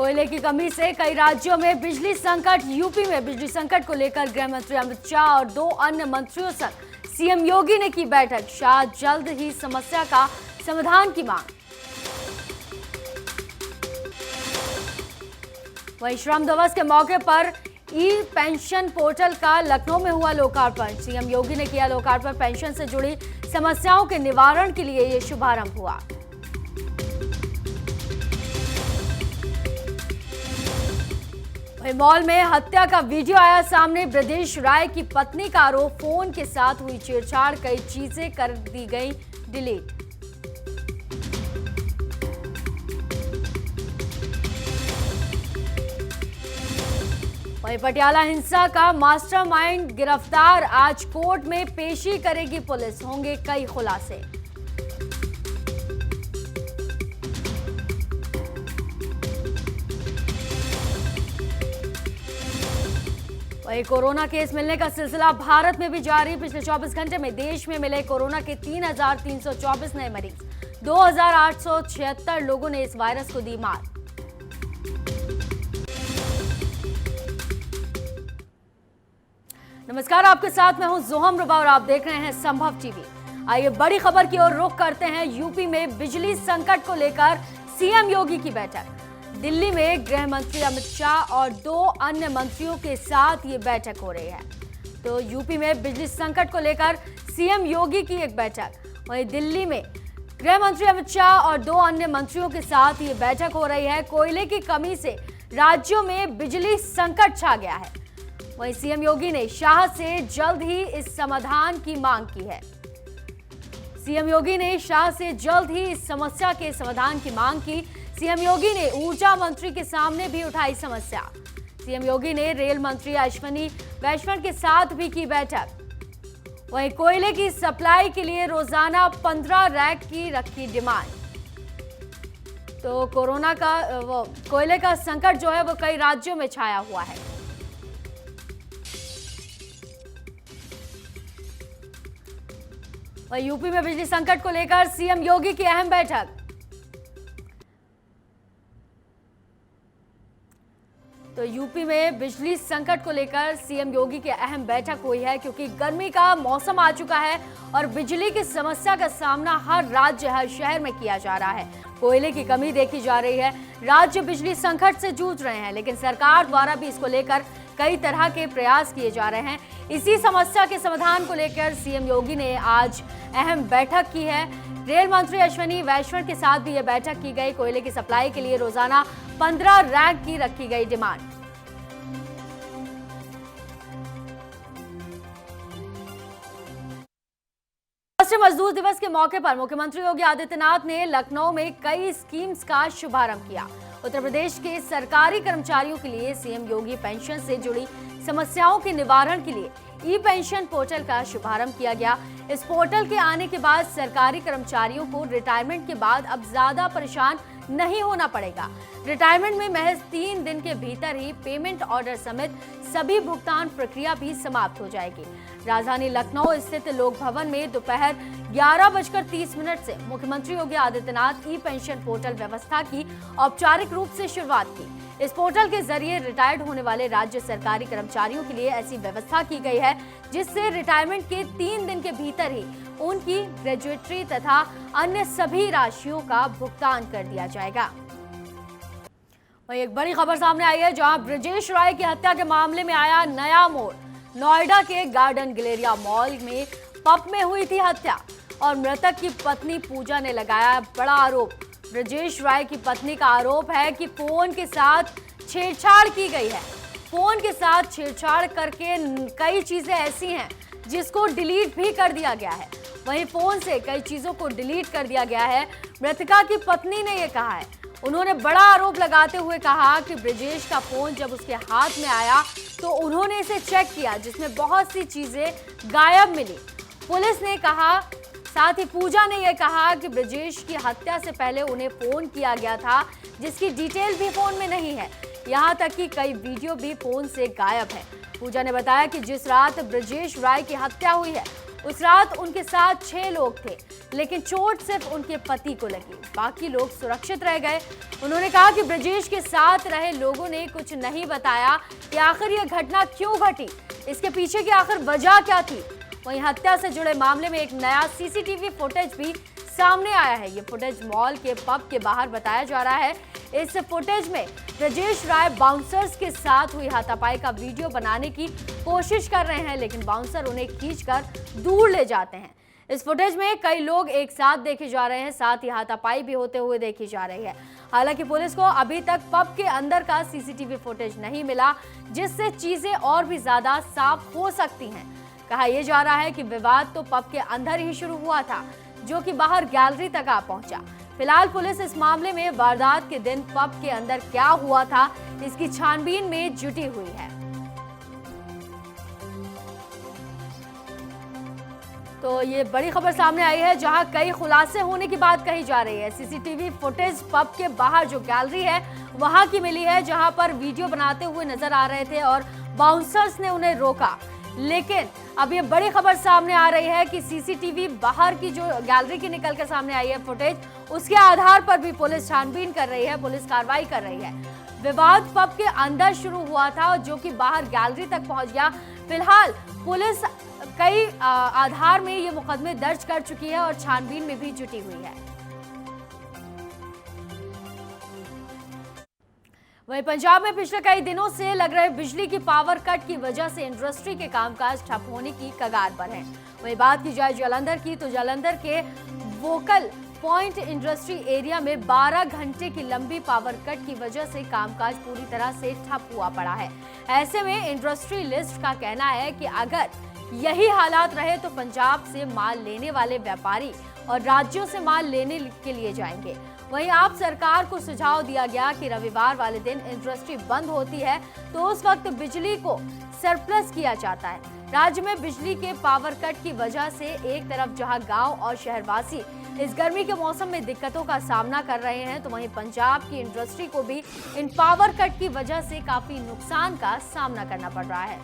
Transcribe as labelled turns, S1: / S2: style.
S1: कोयले की कमी से कई राज्यों में बिजली संकट। यूपी में बिजली संकट को लेकर गृह मंत्री अमित शाह और 2 अन्य मंत्रियों संग सीएम योगी ने की बैठक। शाह जल्द ही समस्या का समाधान की मांग। वहीं श्रम दिवस के मौके पर ई पेंशन पोर्टल का लखनऊ में हुआ लोकार्पण। सीएम योगी ने किया लोकार्पण। पेंशन से जुड़ी समस्याओं के निवारण के लिए यह शुभारंभ हुआ। मॉल में हत्या का वीडियो आया सामने। ब्रजेश राय की पत्नी का आरोप, फोन के साथ हुई छेड़छाड़, कई चीजें कर दी गई डिलीट। वहीं पटियाला हिंसा का मास्टरमाइंड गिरफ्तार। आज कोर्ट में पेशी करेगी पुलिस। होंगे कई खुलासे। वहीं कोरोना केस मिलने का सिलसिला भारत में भी जारी। पिछले 24 घंटे में देश में मिले कोरोना के 3,324 नए मरीज। 2,876 लोगों ने इस वायरस को दी मात। नमस्कार, आपके साथ मैं हूं जोहम रुबा और आप देख रहे हैं संभव टीवी। आइए बड़ी खबर की ओर रुख करते हैं। यूपी में बिजली संकट को लेकर सीएम योगी की बैठक। दिल्ली में गृह मंत्री अमित शाह और 2 अन्य मंत्रियों के साथ ये बैठक हो रही है। तो यूपी में बिजली संकट को लेकर सीएम योगी की एक बैठक। वहीं दिल्ली में गृह मंत्री अमित शाह और 2 अन्य मंत्रियों के साथ ये बैठक हो रही है। कोयले की कमी से राज्यों में बिजली संकट छा गया है। वहीं सीएम योगी ने शाह से जल्द ही इस समाधान की मांग की है। सीएम योगी ने शाह से जल्द ही इस समस्या के समाधान की मांग की। सीएम योगी ने ऊर्जा मंत्री के सामने भी उठाई समस्या। सीएम योगी ने रेल मंत्री अश्विनी वैष्णव के साथ भी की बैठक। वहीं कोयले की सप्लाई के लिए रोजाना 15 रैक की रखी डिमांड। तो कोरोना का कोयले का संकट जो है वो कई राज्यों में छाया हुआ है। वहीं यूपी में बिजली संकट को लेकर सीएम योगी की अहम बैठक। तो यूपी में बिजली संकट को लेकर सीएम योगी की अहम बैठक हुई है, क्योंकि गर्मी का मौसम आ चुका है और बिजली की समस्या का सामना हर राज्य, हर शहर में किया जा रहा है। कोयले की कमी देखी जा रही है। राज्य बिजली संकट से जूझ रहे हैं, लेकिन सरकार द्वारा भी इसको लेकर कई तरह के प्रयास किए जा रहे हैं। इसी समस्या के समाधान को लेकर सीएम योगी ने आज अहम बैठक की है। रेल मंत्री अश्विनी वैष्णव के साथ भी यह बैठक की गई। कोयले की सप्लाई के लिए रोजाना 15 रैक की रखी गई डिमांड। राष्ट्रीय मजदूर दिवस के मौके पर मुख्यमंत्री योगी आदित्यनाथ ने लखनऊ में कई स्कीम्स का शुभारंभ किया। उत्तर प्रदेश के सरकारी कर्मचारियों के लिए सीएम योगी पेंशन से जुड़ी समस्याओं के निवारण के लिए ई पेंशन पोर्टल का शुभारंभ किया गया। इस पोर्टल के आने के बाद सरकारी कर्मचारियों को रिटायरमेंट के बाद अब ज्यादा परेशान नहीं होना पड़ेगा। रिटायरमेंट में महज 3 दिन के भीतर ही पेमेंट ऑर्डर समेत सभी भुगतान प्रक्रिया भी समाप्त हो जाएगी। राजधानी लखनऊ स्थित लोक भवन में दोपहर 11:30 से मुख्यमंत्री योगी आदित्यनाथ ई पेंशन पोर्टल व्यवस्था की औपचारिक रूप से शुरुआत की। इस पोर्टल के जरिए रिटायर्ड होने वाले राज्य सरकारी कर्मचारियों के लिए ऐसी व्यवस्था की गई है जिससे रिटायरमेंट के 3 दिन के भीतर ही उनकी ग्रेजुएटरी तथा अन्य सभी राशियों का भुगतान कर दिया जाएगा। वहीं एक बड़ी खबर सामने आई है, जहां ब्रजेश राय की हत्या के मामले में आया नया मोड़। नोएडा के गार्डन गैलेरिया मॉल में पब में हुई थी हत्या और मृतक की पत्नी पूजा ने लगाया बड़ा आरोप। ब्रजेश राय की पत्नी का आरोप है कि फोन के साथ छेड़छाड़ की गई है। फोन के साथ छेड़छाड़ करके कई चीजें ऐसी हैं जिसको डिलीट भी कर दिया गया है। वहीं फोन से कई चीजों को डिलीट कर दिया गया है। मृतका की पत्नी ने यह कहा है। उन्होंने बड़ा आरोप लगाते हुए कहा कि ब्रजेश का फोन जब उसके हाथ में आया तो उन्होंने इसे चेक किया, जिसमें बहुत सी चीजें गायब मिली। पुलिस ने कहा, साथ ही पूजा ने यह कहा कि ब्रजेश की हत्या से पहले उन्हें फोन किया गया था, जिसकी डिटेल भी फोन में नहीं है। यहाँ तक कि कई वीडियो भी फोन से गायब है। पूजा ने बताया कि जिस रात ब्रजेश राय की हत्या हुई है उस रात उनके साथ 6 लोग थे, लेकिन चोट सिर्फ उनके पति को लगी, बाकी लोग सुरक्षित रह गए। उन्होंने कहा कि ब्रजेश के साथ रहे लोगों ने कुछ नहीं बताया कि आखिर यह घटना क्यों घटी, इसके पीछे की आखिर वजह क्या थी। वहीं हत्या से जुड़े मामले में एक नया सीसीटीवी फुटेज भी सामने आया है। ये फुटेज मॉल के पब के बाहर बताया जा रहा है। इस फुटेज में ब्रजेश राय बाउंसर्स के साथ हुई हाथापाई का वीडियो बनाने की कोशिश कर रहे हैं, लेकिन बाउंसर उन्हें खींचकर दूर ले जाते हैं। इस फुटेज में कई लोग एक साथ देखे जा रहे हैं, साथ ही हाथापाई भी होते हुए देखी जा रही है। हालांकि पुलिस को अभी तक पब के अंदर का सीसीटीवी फुटेज नहीं मिला, जिससे चीजें और भी ज्यादा साफ हो सकती हैं। कहा यह जा रहा है कि विवाद तो पब के अंदर ही शुरू हुआ था, जो कि बाहर गैलरी तक आ पहुंचा। फिलहाल पुलिस इस मामले में वारदात के दिन पब के अंदर क्या हुआ था, इसकी छानबीन में जुटी हुई है। तो ये बड़ी खबर सामने आई है, जहां कई खुलासे होने की बात कही जा रही है। सीसीटीवी फुटेज पब के बाहर जो गैलरी है वहां की मिली है, जहां पर वीडियो बनाते हुए नजर आ रहे थे और बाउंसर्स ने उन्हें रोका। लेकिन अब ये बड़ी खबर सामने आ रही है कि सीसीटीवी बाहर की जो गैलरी की निकल कर सामने आई है फुटेज, उसके आधार पर भी पुलिस छानबीन कर रही है, पुलिस कार्रवाई कर रही है। विवाद पब के अंदर शुरू हुआ था, जो कि बाहर गैलरी तक पहुंच गया। फिलहाल पुलिस कई आधार में ये मुकदमे दर्ज कर चुकी है और छानबीन में भी जुटी हुई है। वहीं पंजाब में पिछले कई दिनों से लग रहे बिजली की पावर कट की वजह से इंडस्ट्री के कामकाज ठप होने की कगार पर है। वहीं बात की जाए जालंधर की, तो जालंधर के वोकल पॉइंट इंडस्ट्री एरिया में 12 घंटे की लंबी पावर कट की वजह से कामकाज पूरी तरह से ठप हुआ पड़ा है। ऐसे में इंडस्ट्रियलिस्ट का कहना है कि अगर यही हालात रहे तो पंजाब से माल लेने वाले व्यापारी और राज्यों से माल लेने के लिए जाएंगे। वहीं आप सरकार को सुझाव दिया गया कि रविवार वाले दिन इंडस्ट्री बंद होती है तो उस वक्त बिजली को सरप्लस किया जाता है। राज्य में बिजली के पावर कट की वजह से एक तरफ जहां गांव और शहरवासी इस गर्मी के मौसम में दिक्कतों का सामना कर रहे हैं, तो वहीं पंजाब की इंडस्ट्री को भी इन पावर कट की वजह से काफी नुकसान का सामना करना पड़ रहा है।